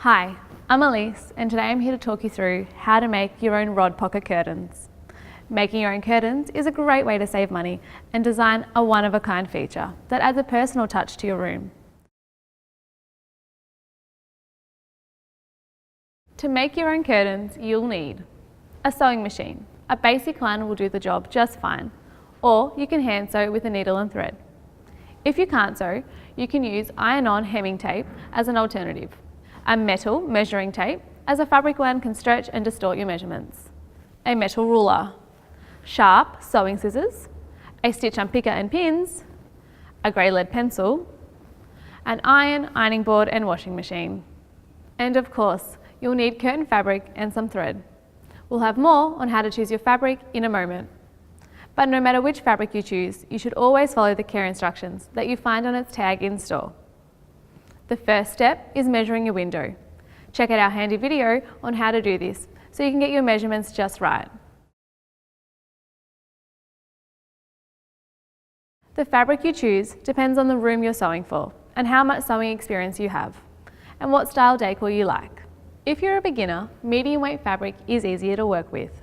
Hi, I'm Elise and today I'm here to talk you through how to make your own rod pocket curtains. Making your own curtains is a great way to save money and design a one-of-a-kind feature that adds a personal touch to your room. To make your own curtains, you'll need a sewing machine. A basic one will do the job just fine, or you can hand sew with a needle and thread. If you can't sew, you can use iron-on hemming tape as an alternative. A metal measuring tape, as a fabric one can stretch and distort your measurements. A metal ruler, sharp sewing scissors, a stitch unpicker and pins, a grey lead pencil, an ironing board and washing machine. And of course, you'll need curtain fabric and some thread. We'll have more on how to choose your fabric in a moment. But no matter which fabric you choose, you should always follow the care instructions that you find on its tag in store. The first step is measuring your window. Check out our handy video on how to do this so you can get your measurements just right. The fabric you choose depends on the room you're sewing for and how much sewing experience you have and what style decor you like. If you're a beginner, medium weight fabric is easier to work with.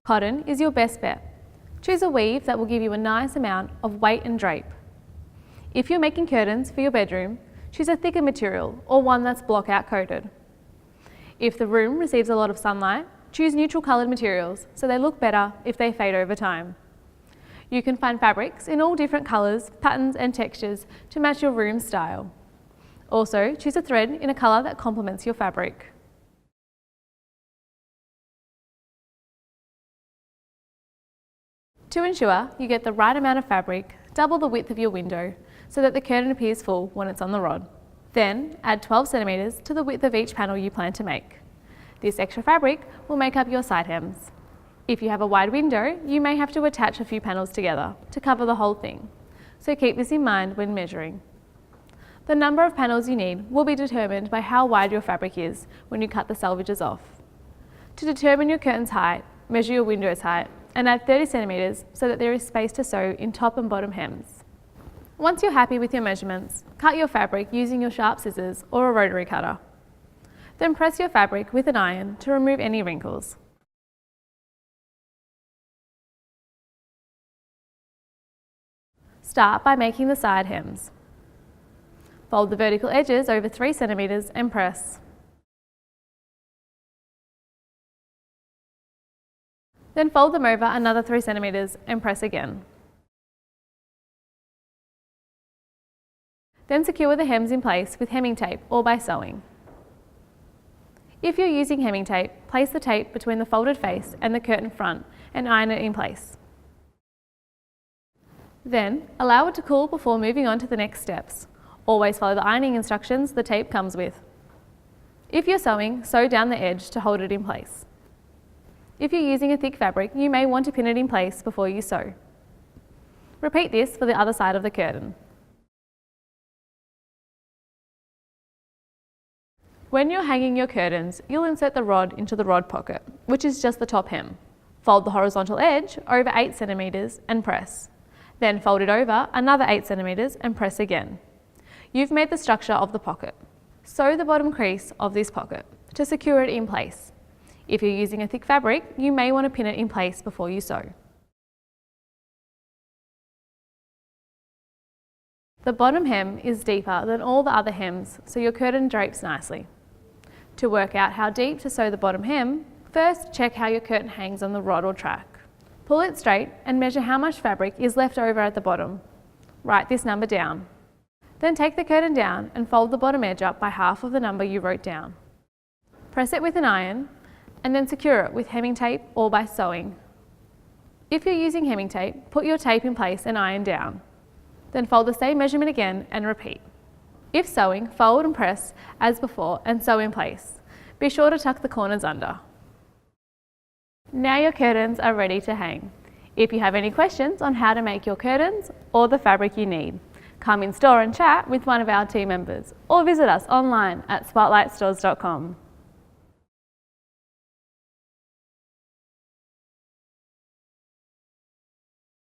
Cotton is your best bet. Choose a weave that will give you a nice amount of weight and drape. If you're making curtains for your bedroom, choose a thicker material or one that's block-out coated. If the room receives a lot of sunlight, choose neutral coloured materials so they look better if they fade over time. You can find fabrics in all different colours, patterns and textures to match your room style. Also, choose a thread in a colour that complements your fabric. To ensure you get the right amount of fabric, double the width of your window so that the curtain appears full when it's on the rod. Then add 12 centimetres to the width of each panel you plan to make. This extra fabric will make up your side hems. If you have a wide window, you may have to attach a few panels together to cover the whole thing, so keep this in mind when measuring. The number of panels you need will be determined by how wide your fabric is when you cut the selvages off. To determine your curtain's height, measure your window's height and add 30 centimetres so that there is space to sew in top and bottom hems. Once you're happy with your measurements, cut your fabric using your sharp scissors or a rotary cutter. Then press your fabric with an iron to remove any wrinkles. Start by making the side hems. Fold the vertical edges over 3 centimetres and press. Then fold them over another 3 centimetres and press again. Then secure the hems in place with hemming tape or by sewing. If you're using hemming tape, place the tape between the folded face and the curtain front and iron it in place. Then allow it to cool before moving on to the next steps. Always follow the ironing instructions the tape comes with. If you're sewing, sew down the edge to hold it in place. If you're using a thick fabric, you may want to pin it in place before you sew. Repeat this for the other side of the curtain. When you're hanging your curtains, you'll insert the rod into the rod pocket, which is just the top hem. Fold the horizontal edge over 8 centimetres and press. Then fold it over another 8 centimetres and press again. You've made the structure of the pocket. Sew the bottom crease of this pocket to secure it in place. If you're using a thick fabric, you may want to pin it in place before you sew. The bottom hem is deeper than all the other hems, so your curtain drapes nicely. To work out how deep to sew the bottom hem, first check how your curtain hangs on the rod or track. Pull it straight and measure how much fabric is left over at the bottom. Write this number down. Then take the curtain down and fold the bottom edge up by half of the number you wrote down. Press it with an iron and then secure it with hemming tape or by sewing. If you're using hemming tape, put your tape in place and iron down. Then fold the same measurement again and repeat. If sewing, fold and press as before and sew in place. Be sure to tuck the corners under. Now your curtains are ready to hang. If you have any questions on how to make your curtains or the fabric you need, come in store and chat with one of our team members or visit us online at spotlightstores.com.